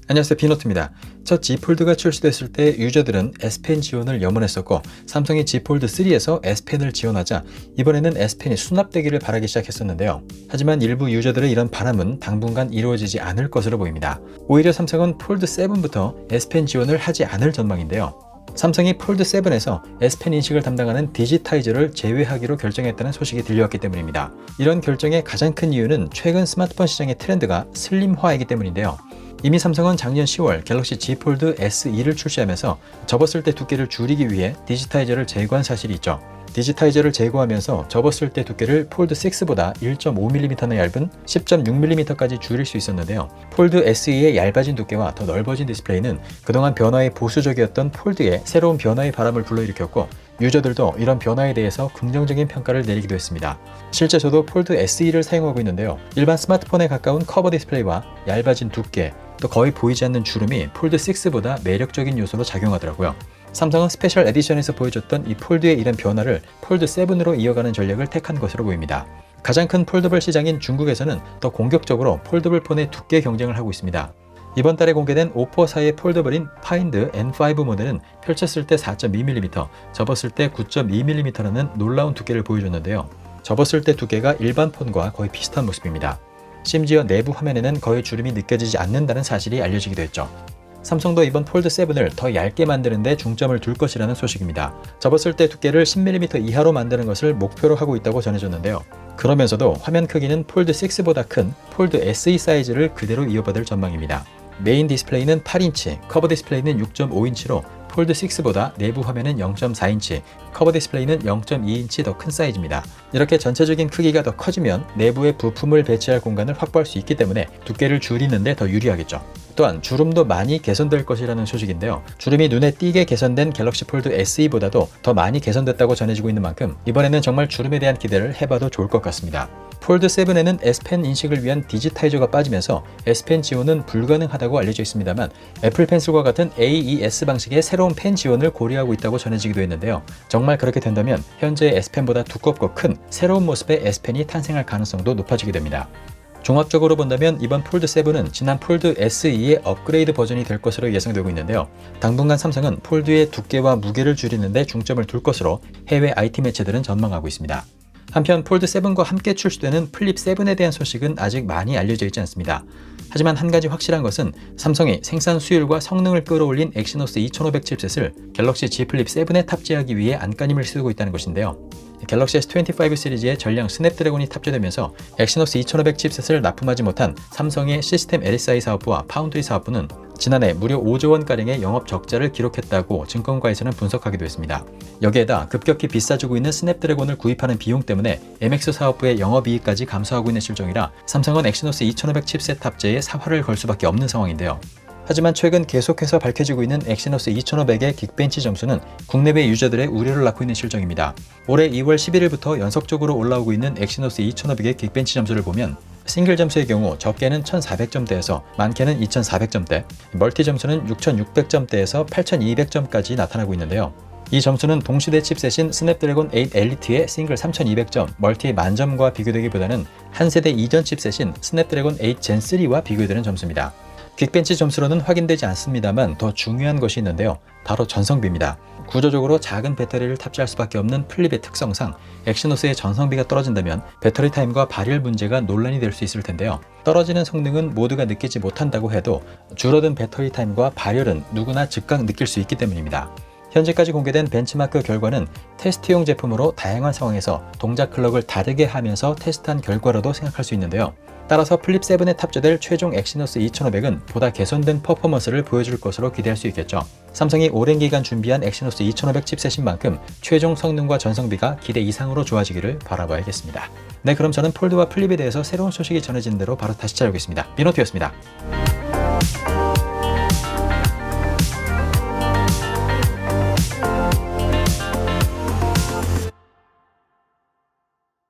안녕하세요, 비노트입니다. 첫 Z 폴드가 출시됐을 때 유저들은 S펜 지원을 염원했었고, 삼성이 Z 폴드 3에서 S펜을 지원하자 이번에는 S펜이 수납되기를 바라기 시작했었는데요. 하지만 일부 유저들의 이런 바람은 당분간 이루어지지 않을 것으로 보입니다. 오히려 삼성은 폴드 7부터 S펜 지원을 하지 않을 전망인데요. 삼성이 폴드 7에서 S펜 인식을 담당하는 디지타이저를 제외하기로 결정했다는 소식이 들려왔기 때문입니다. 이런 결정의 가장 큰 이유는 최근 스마트폰 시장의 트렌드가 슬림화이기 때문인데요. 이미 삼성은 작년 10월 갤럭시 Z 폴드 SE를 출시하면서 접었을 때 두께를 줄이기 위해 디지타이저를 제거한 사실이 있죠. 디지타이저를 제거하면서 접었을 때 두께를 폴드 6보다 1.5mm나 얇은 10.6mm까지 줄일 수 있었는데요. 폴드 SE의 얇아진 두께와 더 넓어진 디스플레이는 그동안 변화에 보수적이었던 폴드에 새로운 변화의 바람을 불러일으켰고, 유저들도 이런 변화에 대해서 긍정적인 평가를 내리기도 했습니다. 실제 저도 폴드 SE를 사용하고 있는데요. 일반 스마트폰에 가까운 커버 디스플레이와 얇아진 두께, 또 거의 보이지 않는 주름이 폴드 6보다 매력적인 요소로 작용하더라고요. 삼성은 스페셜 에디션에서 보여줬던 이 폴드의 이런 변화를 폴드 7으로 이어가는 전략을 택한 것으로 보입니다. 가장 큰 폴더블 시장인 중국에서는 더 공격적으로 폴더블 폰의 두께 경쟁을 하고 있습니다. 이번 달에 공개된 오포사의 폴더블인 파인드 N5 모델은 펼쳤을 때 4.2mm, 접었을 때 9.2mm라는 놀라운 두께를 보여줬는데요. 접었을 때 두께가 일반 폰과 거의 비슷한 모습입니다. 심지어 내부 화면에는 거의 주름이 느껴지지 않는다는 사실이 알려지기도 했죠. 삼성도 이번 폴드 7을 더 얇게 만드는 데 중점을 둘 것이라는 소식입니다. 접었을 때 두께를 10mm 이하로 만드는 것을 목표로 하고 있다고 전해졌는데요. 그러면서도 화면 크기는 폴드 6보다 큰 폴드 SE 사이즈를 그대로 이어받을 전망입니다. 메인 디스플레이는 8인치, 커버 디스플레이는 6.5인치로 폴드 6보다 내부 화면은 0.4인치, 커버 디스플레이는 0.2인치 더 큰 사이즈입니다. 이렇게 전체적인 크기가 더 커지면 내부에 부품을 배치할 공간을 확보할 수 있기 때문에 두께를 줄이는 데 더 유리하겠죠. 또한 주름도 많이 개선될 것이라는 소식인데요. 주름이 눈에 띄게 개선된 갤럭시 폴드 SE보다도 더 많이 개선됐다고 전해지고 있는 만큼 이번에는 정말 주름에 대한 기대를 해봐도 좋을 것 같습니다. 폴드 7에는 S펜 인식을 위한 디지타이저가 빠지면서 S펜 지원은 불가능하다고 알려져 있습니다만, 애플 펜슬과 같은 AES 방식의 새로운 펜 지원을 고려하고 있다고 전해지기도 했는데요. 정말 그렇게 된다면 현재의 S펜보다 두껍고 큰 새로운 모습의 S펜이 탄생할 가능성도 높아지게 됩니다. 종합적으로 본다면 이번 폴드 7은 지난 폴드 SE의 업그레이드 버전이 될 것으로 예상되고 있는데요. 당분간 삼성은 폴드의 두께와 무게를 줄이는 데 중점을 둘 것으로 해외 IT 매체들은 전망하고 있습니다. 한편 폴드 7과 함께 출시되는 플립 7에 대한 소식은 아직 많이 알려져 있지 않습니다. 하지만 한 가지 확실한 것은 삼성이 생산 수율과 성능을 끌어올린 엑시노스 2500 칩셋을 갤럭시 Z 플립 7에 탑재하기 위해 안간힘을 쓰고 있다는 것인데요. 갤럭시 S25 시리즈의 전량 스냅드래곤이 탑재되면서 엑시노스 2500 칩셋을 납품하지 못한 삼성의 시스템 LSI 사업부와 파운드리 사업부는 지난해 무려 5조 원가량의 영업 적자를 기록했다고 증권가에서는 분석하기도 했습니다. 여기에다 급격히 비싸지고 있는 스냅드래곤을 구입하는 비용 때문에 MX 사업부의 영업이익까지 감소하고 있는 실정이라 삼성은 엑시노스 2500 칩셋 탑재에 사활을 걸 수밖에 없는 상황인데요. 하지만 최근 계속해서 밝혀지고 있는 엑시노스 2500의 긱벤치 점수는 국내외 유저들의 우려를 낳고 있는 실정입니다. 올해 2월 11일부터 연속적으로 올라오고 있는 엑시노스 2500의 긱벤치 점수를 보면 싱글 점수의 경우 적게는 1400점대에서 많게는 2400점대, 멀티 점수는 6600점대에서 8200점까지 나타나고 있는데요. 이 점수는 동시대 칩셋인 스냅드래곤 8 엘리트의 싱글 3200점, 멀티 만점과 비교되기보다는 한 세대 이전 칩셋인 스냅드래곤 8 젠 3와 비교되는 점수입니다. 긱벤치 점수로는 확인되지 않습니다만 더 중요한 것이 있는데요. 바로 전성비입니다. 구조적으로 작은 배터리를 탑재할 수밖에 없는 플립의 특성상 엑시노스의 전성비가 떨어진다면 배터리 타임과 발열 문제가 논란이 될 수 있을 텐데요. 떨어지는 성능은 모두가 느끼지 못한다고 해도 줄어든 배터리 타임과 발열은 누구나 즉각 느낄 수 있기 때문입니다. 현재까지 공개된 벤치마크 결과는 테스트용 제품으로 다양한 상황에서 동작 클럭을 다르게 하면서 테스트한 결과로도 생각할 수 있는데요. 따라서 플립 7에 탑재될 최종 엑시노스 2500은 보다 개선된 퍼포먼스를 보여줄 것으로 기대할 수 있겠죠. 삼성이 오랜 기간 준비한 엑시노스 2500 칩셋인 만큼 최종 성능과 전성비가 기대 이상으로 좋아지기를 바라봐야겠습니다. 네, 그럼 저는 폴드와 플립에 대해서 새로운 소식이 전해진 대로 바로 다시 찾아오겠습니다. 비노트였습니다.